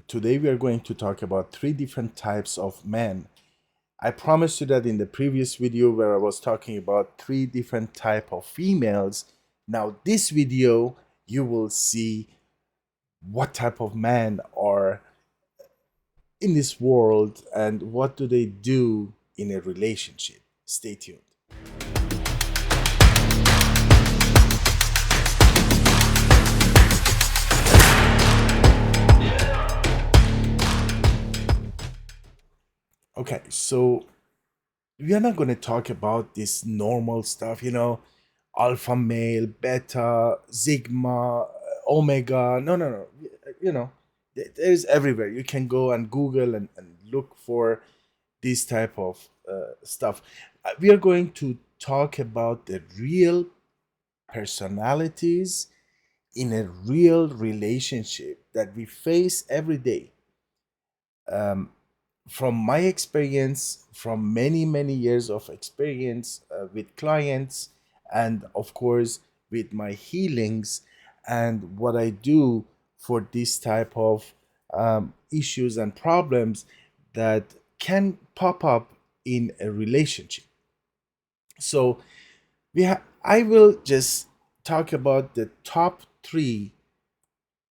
today we are going to talk about three different types of men. I promised you that in the previous video where I was talking about three different type of females. Now this video you will see what type of men are in this world and what do they do in a relationship. Stay tuned. Okay, so we are not going to talk about this normal stuff, alpha male, beta, sigma, omega. No, no, no. There's everywhere. You can go and Google and look for this type of stuff. We are going to talk about the real personalities in a real relationship that we face every day. From my experience, from many, many years of experience with clients, and of course, with my healings and what I do for this type of issues and problems that can pop up in a relationship. So, I will just talk about the top three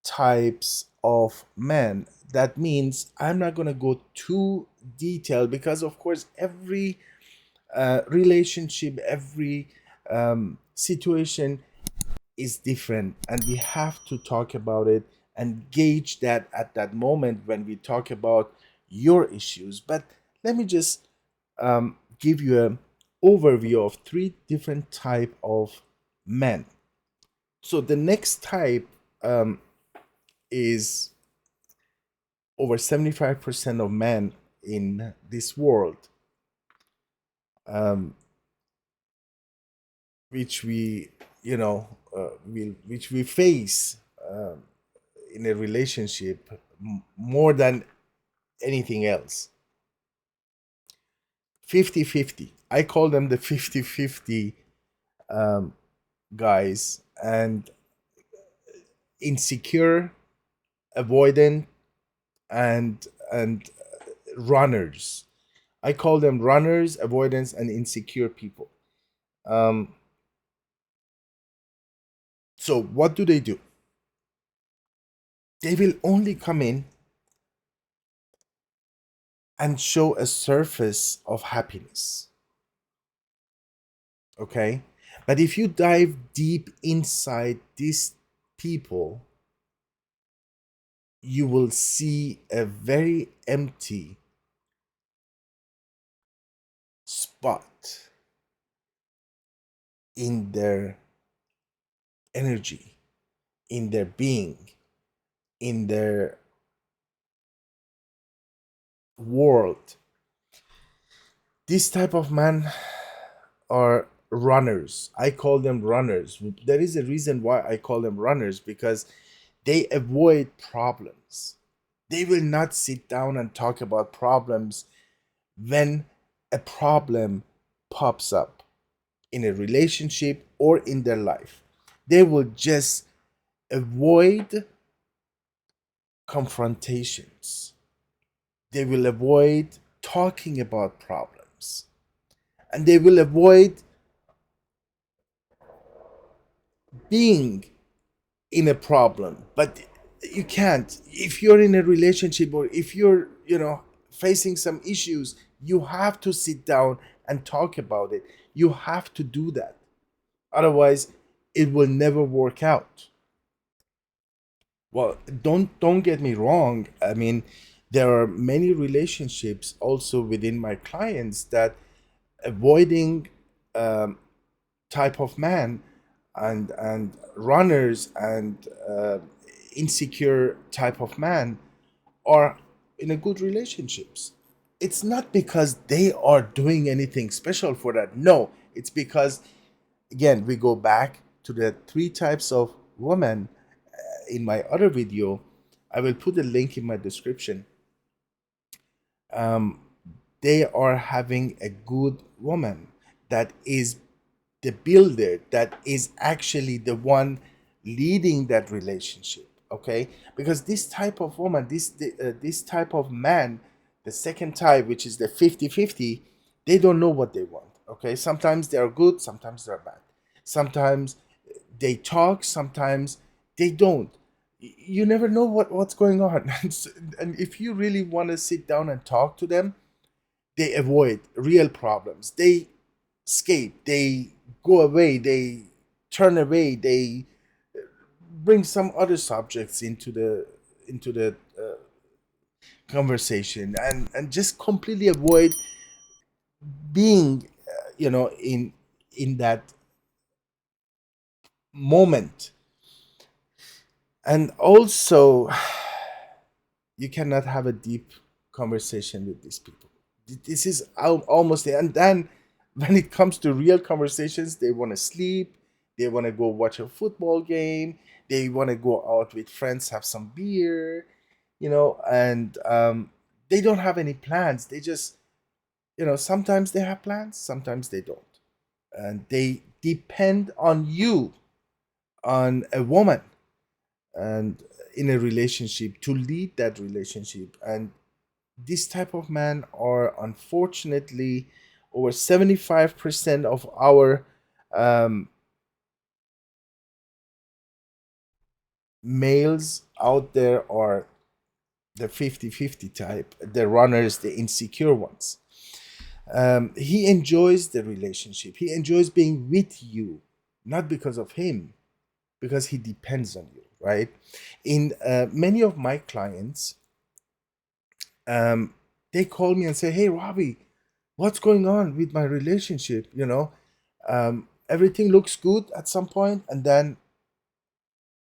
types of men. That means I'm not going to go too detailed because, of course, every relationship, every situation is different, and we have to talk about it and gauge that at that moment when we talk about your issues. But let me just give you an overview of three different type of men. So the next type is over 75% of men in this world, um, which we which we face in a relationship more than anything else. 50-50. I call them the 50-50 guys, and insecure, avoidant, and runners. I call them runners, avoidance, and insecure people. Um, so what do? They will only come in and show a surface of happiness. Okay? But if you dive deep inside these people, you will see a very empty spot in their energy, in their being, in their world. This type of man are runners. I call them runners. There is a reason why I call them runners, because they avoid problems. They will not sit down and talk about problems when a problem pops up in a relationship or in their life. They will just avoid confrontations. They will avoid talking about problems. And they will avoid being in a problem. But you can't. If you're in a relationship, or if you're, facing some issues, you have to sit down and talk about it. You have to do that. Otherwise, it will never work out. Well, don't get me wrong. I mean, there are many relationships also within my clients that avoiding type of man and runners and insecure type of man are in a good relationships. It's not because they are doing anything special for that. No, it's because, again, we go back to the three types of women in my other video. I will put a link in my description. They are having a good woman that is the builder, that is actually the one leading that relationship. Okay, because this type of woman, this type of man, the second type, which is the 50-50, they don't know what they want. Okay, sometimes they are good, sometimes they're bad, sometimes they talk, sometimes they don't. You never know what's going on. And if you really want to sit down and talk to them, they avoid real problems, they escape, they go away, they turn away, they bring some other subjects into the conversation, and just completely avoid being in that moment. And also, you cannot have a deep conversation with these people. This is almost it. And then when it comes to real conversations, they want to sleep, they want to go watch a football game, they want to go out with friends, have some beer, and they don't have any plans. They just, sometimes they have plans, sometimes they don't. And they depend on you, on a woman, and in a relationship to lead that relationship. And this type of men are unfortunately over 75% of our um, males out there are the 50-50 type, the runners, the insecure ones. He enjoys the relationship, he enjoys being with you, not because of him, because he depends on you, right? In many of my clients, um, they call me and say, "Hey, Robbie, what's going on with my relationship?" Everything looks good at some point, and then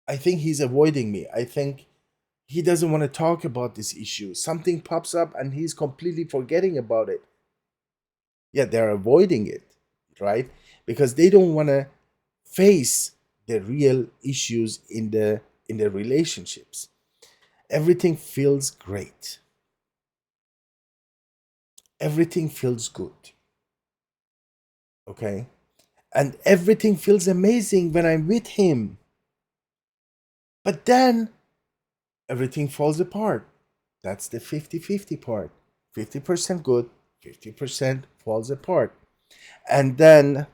I think he's avoiding me. I think he doesn't want to talk about this issue. Something pops up, and he's completely forgetting about it. Yeah, they're avoiding it, right? Because they don't want to face the real issues in the relationships. Everything feels great. Everything feels good. Okay? And everything feels amazing when I'm with him. But then everything falls apart. That's the 50-50 part. 50% good, 50% falls apart. And then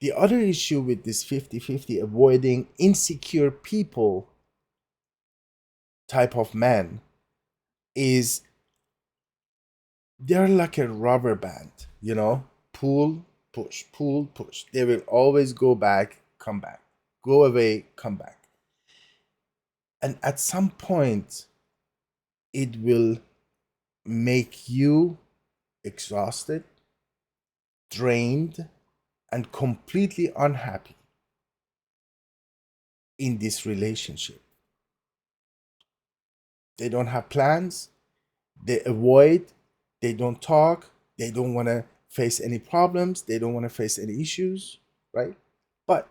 the other issue with this 50-50, avoiding insecure people type of man, is they're like a rubber band, pull, push, pull, push. They will always go back, come back, go away, come back. And at some point, it will make you exhausted, drained, and completely unhappy in this relationship. They don't have plans, they avoid, they don't talk, they don't want to face any problems, they don't want to face any issues, right? But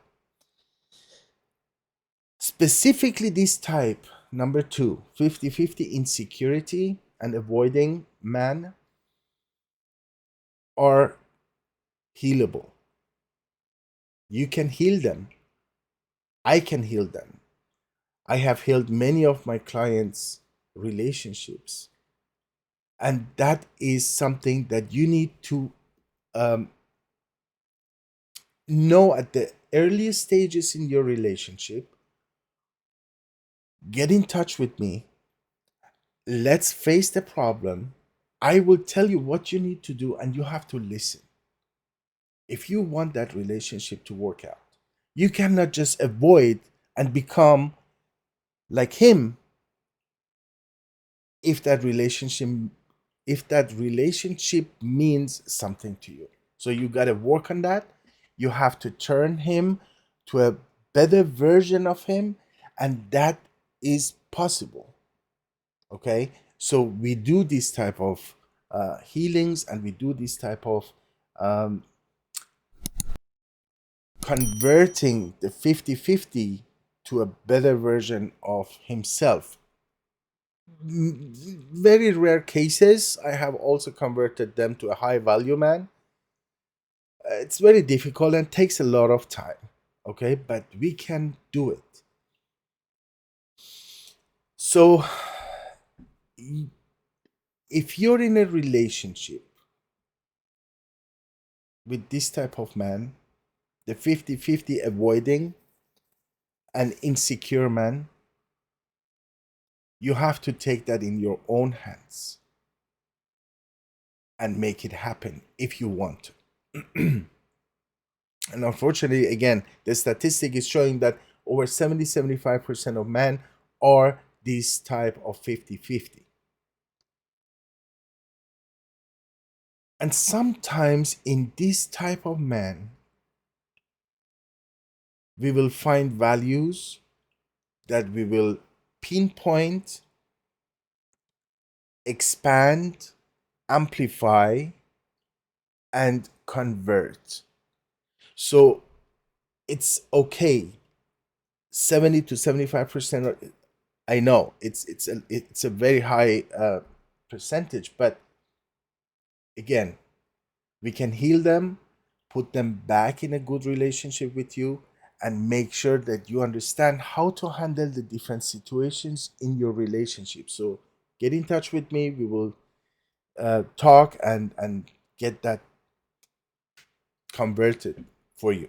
specifically, this type, number two, 50-50 insecurity and avoiding man, are healable. You can heal them. I can heal them. I have healed many of my clients' relationships. And that is something that you need to um, know at the earliest stages in your relationship. Get in touch with me. Let's face the problem. I will tell you what you need to do, and you have to listen. If you want that relationship to work out, you cannot just avoid and become like him if that relationship means something to you. So you got to work on that. You have to turn him to a better version of him, and that is possible. Okay, so we do this type of healings, and we do this type of um, converting the 50-50 to a better version of himself. Very rare cases, I have also converted them to a high value man. It's very difficult and takes a lot of time. Okay, but we can do it. So if you're in a relationship with this type of man, the 50-50 avoiding and insecure man, you have to take that in your own hands and make it happen if you want to. And unfortunately, again, the statistic is showing that over 70-75% of men are this type of 50-50. And sometimes in this type of man, we will find values that we will pinpoint, expand, amplify, and convert. So it's okay. 70 to 75%. I know it's a very high percentage, but again, we can heal them, put them back in a good relationship with you, and make sure that you understand how to handle the different situations in your relationship. So get in touch with me. We will talk and get that converted for you.